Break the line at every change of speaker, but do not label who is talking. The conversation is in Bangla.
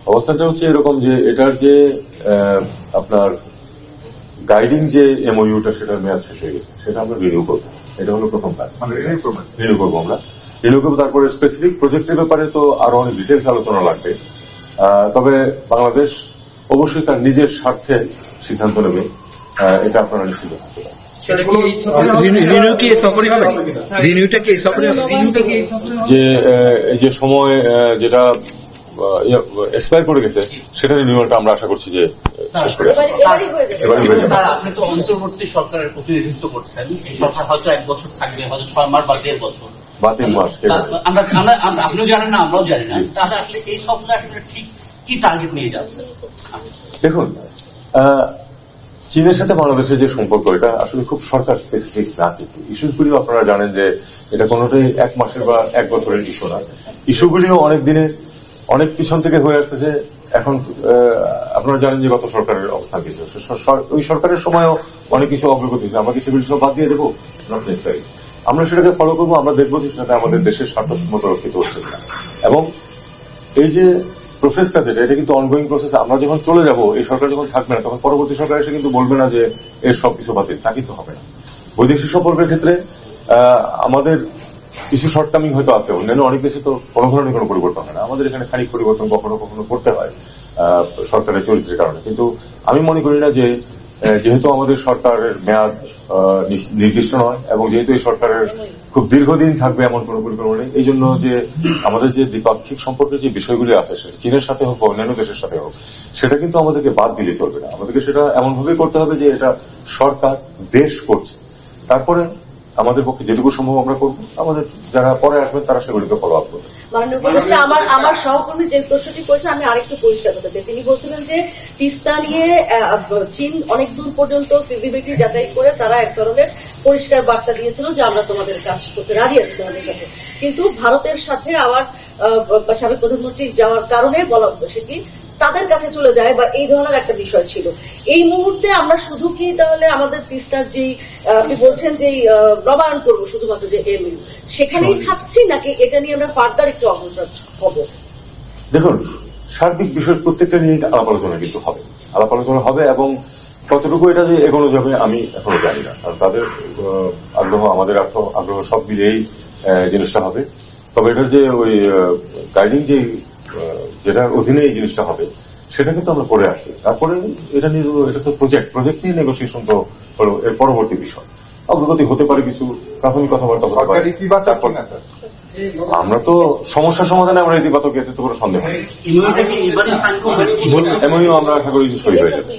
অবস্থাটা হচ্ছে এরকম যে এটার যে আপনার গাইডিং যে এমওইউটা সেটার মেয়াদ শেষ হয়ে গেছে, সেটা আমরা রিনিউ করবো। এটা হলো প্রথম কাজ, রিনিউ করবো আমরা, রিনিউ করবো। তারপরে স্পেসিফিক প্রজেক্টের ব্যাপারে তো আরো অনেক ডিটেলস আলোচনা লাগবে। তবে বাংলাদেশ অবশ্যই তার নিজের স্বার্থে সিদ্ধান্ত নেবে, এটা আপনারা নিশ্চিত থাকতে পারেন। যে সময় যেটা এক্সপায়ার করে গেছে সেটা রিনিউয়ালটা আমরা আশা করছি যে শেষ করে
আপনি তো অন্তর্বর্তী সরকারের প্রতিনিধিত্ব করছেন, এই সরকার হয়তো 1 বছর থাকবে, হয়তো 6 মাস বা 1.5 বছর
বা 3 মাস,
আপনিও জানেন না, আমরাও জানি না। তাহলে আসলে এই সরকার আসলে ঠিক কি টার্গেট নিয়ে যাচ্ছে?
দেখুন, চীনের সাথে বাংলাদেশের যে সম্পর্ক, এটা আসলে খুব সরকার স্পেসিফিক না। কিন্তু ইস্যুসগুলিও আপনারা জানেন যে এটা কোনোটাই 1 মাসের বা 1 বছরের ইস্যু না। ইস্যুগুলিও অনেক দিনের, অনেক পিছন থেকে হয়ে আসতেছে। এখন আপনারা জানেন যে গত সরকারের অবস্থান কিছু, ওই সরকারের সময়ও অনেক কিছু অগ্রগতি হয়েছে। আমরা কি সেগুলি সব বাদ দিয়ে দেবো? Not necessary. আমরা সেটাকে ফলো করবো, আমরা দেখবো যে সেটাতে আমাদের দেশের স্বার্থসম্মত রক্ষিত হচ্ছে কিনা। এবং এই যে প্রসেসটা যেটা, এটা কিন্তু অনগোয়িং প্রসেস। আমরা যখন চলে যাব, এই সরকার যখন থাকবে না, তখন পরবর্তী সরকার এসে কিন্তু বলবে না যে এর সবকিছু বাতিল, তা কিন্তু হবে না। বৈদেশিক সম্পর্কের ক্ষেত্রে আমাদের কিছু শর্টকামিং হয়তো আছে, অন্যান্য অনেক দেশে তো কোনো ধরনের কোনো পরিবর্তন হয় না। আমাদের এখানে খানিক পরিবর্তন কখনো কখনো করতে হয় সরকারের চরিত্রের কারণে। কিন্তু আমি মনে করি না যে যেহেতু আমাদের সরকারের মেয়াদ নির্দিষ্ট নয়, এবং যেহেতু এই সরকারের খুব দীর্ঘদিন থাকবে এমন কোন পরিকল্পনা নেই, এই জন্য যে আমাদের যে দ্বিপাক্ষিক সম্পর্কের যে বিষয়গুলি আছে, চীনের সাথে হোক বা অন্যান্য দেশের সাথে হোক, সেটা কিন্তু আমাদেরকে বাদ দিলে চলবে না। আমাদেরকে সেটা এমনভাবে করতে হবে যে এটা সরকার দেশ করছে। তারপরে আমাদের পক্ষে যেটুকু সম্ভব আমরা করবো, আমাদের যারা পরে আসবেন তারা সেগুলিকে ফলো আপ করবে।
আমার সহকর্মী যে প্রশ্নটি করেছেন, আমি আরেকটু পরিষ্কার করতে চাই। তিনি বলছিলেন যে তিস্তা নিয়ে চীন অনেক দূর পর্যন্ত ফিজিবিলিটি যাচাই করে তারা এক ধরনের পরিষ্কার বার্তা দিয়েছিল যে আমরা তোমাদের কাজ করতে রাজি আছি তোমাদের সাথে। কিন্তু ভারতের সাথে আবার সাবেক প্রধানমন্ত্রী যাওয়ার কারণে বলা সেটি তাদের কাছে চলে যায়, বা এই ধরনের একটা বিষয় ছিল। এই মুহূর্তে আমরা শুধু কি তাহলে আমাদের তিস্তার যেই আপনি বলছেন যে নবায়ন করবো শুধুমাত্র যে এমইউ, সেখানেই থাকছি, নাকি এটা নিয়ে আমরা ফার্দার একটু অগ্রসর হব?
দেখুন, সার্বিক বিষয় প্রত্যেকটা নিয়ে আলাপ আলোচনা কিন্তু হবে, আলাপ আলোচনা হবে, এবং কতটুকু এটা যে এগোনো যাবে আমি এখনো জানি না। কারণ তাদের আগ্রহ, আমাদের আগ্রহ সব মিলিয়েই জিনিসটা হবে। তবে এটার যে ওই গাইডিং যে যেটার অধীনে এই জিনিসটা হবে, সেটা কিন্তু আমরা করে আসছি। তারপরে এটা নিয়ে, এটা তো প্রজেক্ট নিয়ে নেগোসিয়েশন তো হলো এর পরবর্তী বিষয়। অগ্রগতি হতে পারে, কিছু প্রাথমিক কথাবার্তা হতে পারে। আমরা তো সমস্যা সমাধানে আমরা ইতিবাচক, এতে তো কোনো সন্দেহ নেই। এমনিও আমরা আশা করি সই হয়ে যাবে।